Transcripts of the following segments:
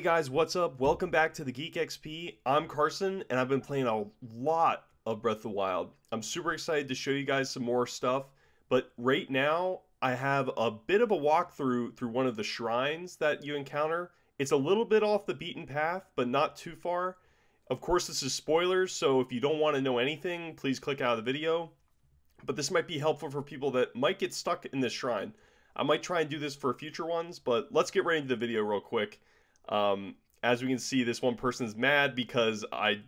guys, what's up? Welcome back to the Geek XP. I'm Carson, and I've been playing a lot of Breath of the Wild. I'm super excited to show you guys some more stuff, but right now I have a bit of a walkthrough through one of the shrines that you encounter. It's a little bit off the beaten path, but not too far. Of course, this is spoilers, so if you don't want to know anything, please click out of the video. But this might be helpful for people that might get stuck in this shrine. I might try and do this for future ones, but let's get right into the video real quick. As we can see, this one person's mad because I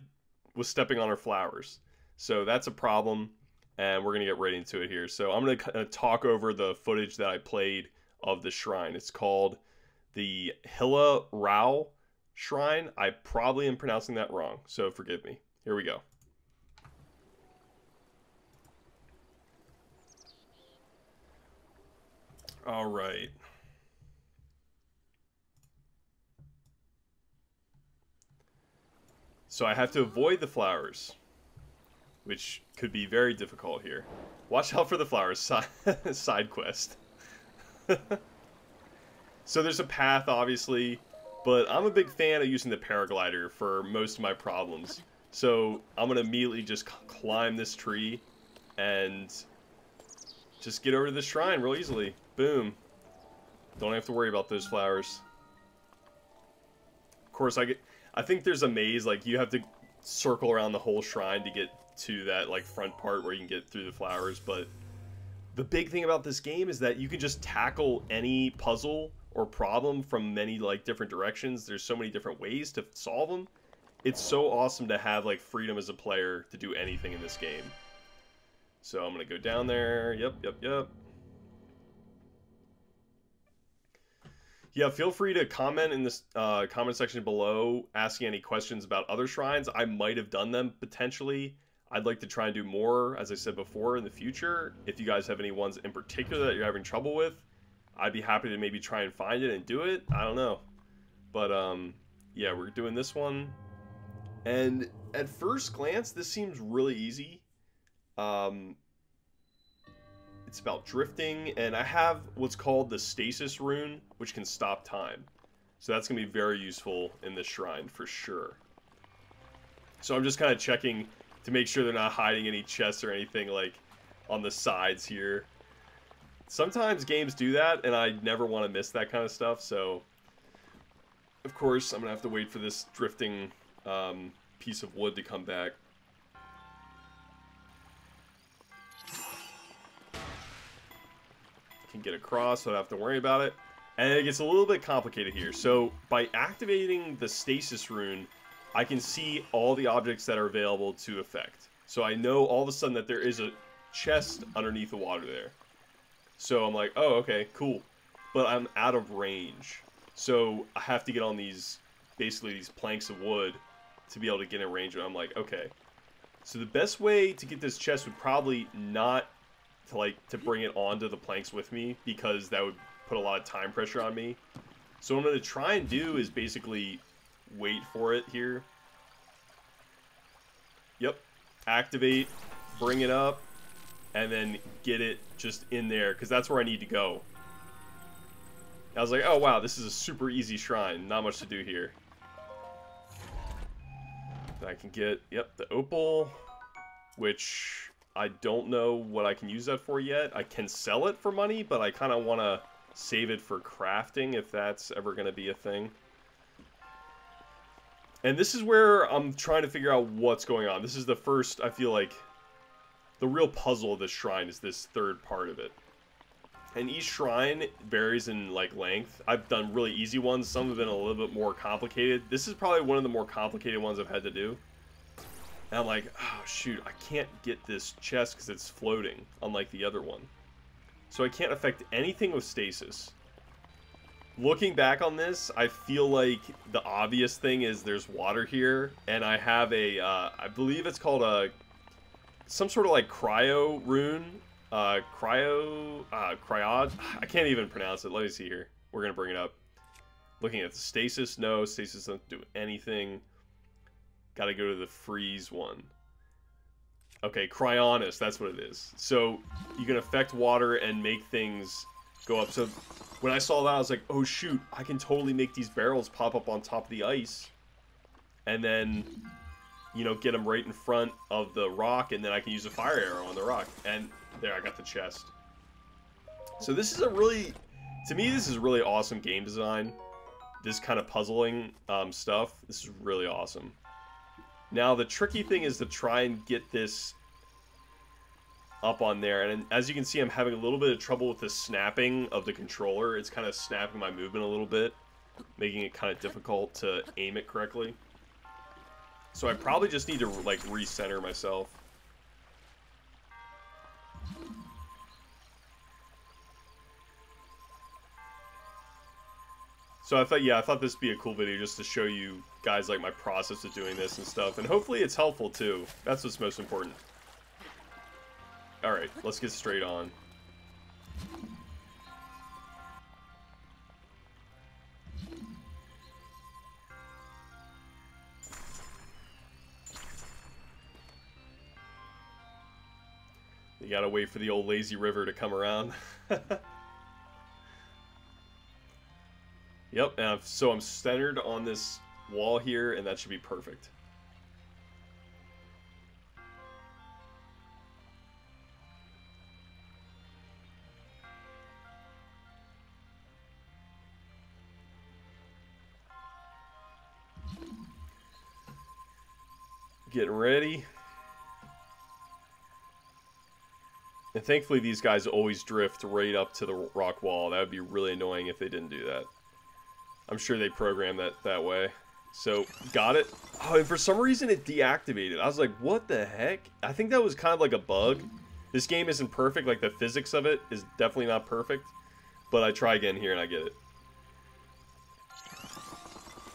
was stepping on her flowers. So that's a problem, and we're going to get right into it here. So I'm going to talk over the footage that I played of the shrine. It's called the Hila Rao Shrine. I probably am pronouncing that wrong, so forgive me. Here we go. All right. So I have to avoid the flowers, which could be very difficult here. Watch out for the flowers. Side quest. So there's a path, obviously, but I'm a big fan of using the paraglider for most of my problems. So I'm going to immediately just climb this tree and just get over to the shrine real easily. Boom. Don't have to worry about those flowers. Of course, I think there's a maze, like you have to circle around the whole shrine to get to that like front part where you can get through the flowers, but the big thing about this game is that you can just tackle any puzzle or problem from many like different directions. There's so many different ways to solve them. It's so awesome to have like freedom as a player to do anything in this game. So I'm gonna go down there. Yep. Yeah, feel free to comment in this comment section below, asking any questions about other shrines. I might have done them potentially. I'd like to try and do more, as I said before, in the future. If you guys have any ones in particular that you're having trouble with, I'd be happy to maybe try and find it and do it. I don't know. But, yeah, we're doing this one. And at first glance, this seems really easy. It's about drifting, and I have what's called the stasis rune, which can stop time. So that's going to be very useful in this shrine for sure. So I'm just kind of checking to make sure they're not hiding any chests or anything like on the sides here. Sometimes games do that, and I never want to miss that kind of stuff. So, of course, I'm going to have to wait for this drifting piece of wood to come back. Can get across, so I don't have to worry about it. And it gets a little bit complicated here. So by activating the stasis rune, I can see all the objects that are available to affect. So I know all of a sudden that there is a chest underneath the water there. So I'm like, oh, okay, cool. But I'm out of range. So I have to get on these, basically these planks of wood to be able to get in range. And I'm like, okay. So the best way to get this chest would probably not to bring it onto the planks with me, because that would put a lot of time pressure on me. So what I'm going to try and do is basically wait for it here. Yep. Activate, bring it up, and then get it just in there, because that's where I need to go. I was like, oh wow, this is a super easy shrine. Not much to do here. I can get, yep, the opal, which I don't know what I can use that for yet. I can sell it for money, but I kind of want to save it for crafting if that's ever going to be a thing. And this is where I'm trying to figure out what's going on. This is the first, I feel like, the real puzzle of this shrine is this third part of it. And each shrine varies in like length. I've done really easy ones. Some have been a little bit more complicated. This is probably one of the more complicated ones I've had to do. And I'm like, oh shoot, I can't get this chest because it's floating, unlike the other one. So I can't affect anything with stasis. Looking back on this, I feel like the obvious thing is there's water here, and I have a, I believe it's called some sort of like cryo rune. Cryod, I can't even pronounce it. Let me see here. We're going to bring it up. Looking at the stasis, no, stasis doesn't do anything. Got to go to the freeze one. Okay, Cryonis, that's what it is. So you can affect water and make things go up. So when I saw that, I was like, oh shoot, I can totally make these barrels pop up on top of the ice. And then, you know, get them right in front of the rock, and then I can use a fire arrow on the rock. And there, I got the chest. So this is a really, to me, this is really awesome game design. This kind of puzzling stuff. This is really awesome. Now, the tricky thing is to try and get this up on there. And as you can see, I'm having a little bit of trouble with the snapping of the controller. It's kind of snapping my movement a little bit, making it kind of difficult to aim it correctly. So I probably just need to, like, recenter myself. So I thought this would be a cool video just to show you guys, like, my process of doing this and stuff. And hopefully it's helpful, too. That's what's most important. Alright, let's get straight on. You gotta wait for the old lazy river to come around. Yep, and so I'm centered on this wall here, and that should be perfect. Getting ready. And thankfully these guys always drift right up to the rock wall. That would be really annoying if they didn't do that. I'm sure they programmed that way. So, got it. Oh, and for some reason it deactivated. I was like, what the heck? I think that was kind of like a bug. This game isn't perfect. Like, the physics of it is definitely not perfect. But I try again here and I get it.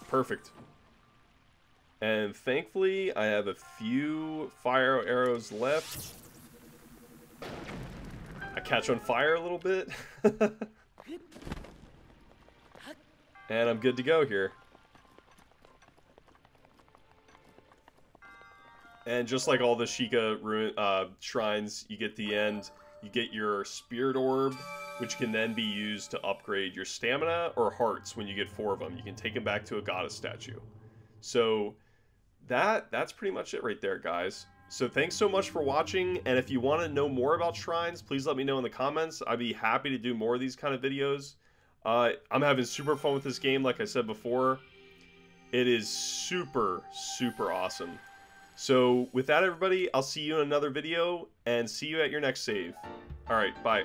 Perfect. And thankfully, I have a few fire arrows left. I catch on fire a little bit. And I'm good to go here. And just like all the Sheikah shrines, you get the end, you get your spirit orb, which can then be used to upgrade your stamina or hearts when you get 4 of them. You can take them back to a goddess statue. So that's pretty much it right there, guys. So thanks so much for watching, and if you want to know more about shrines, please let me know in the comments. I'd be happy to do more of these kind of videos. I'm having super fun with this game, like I said before. It is super, super awesome. So with that, everybody, I'll see you in another video, and see you at your next save. Alright, bye.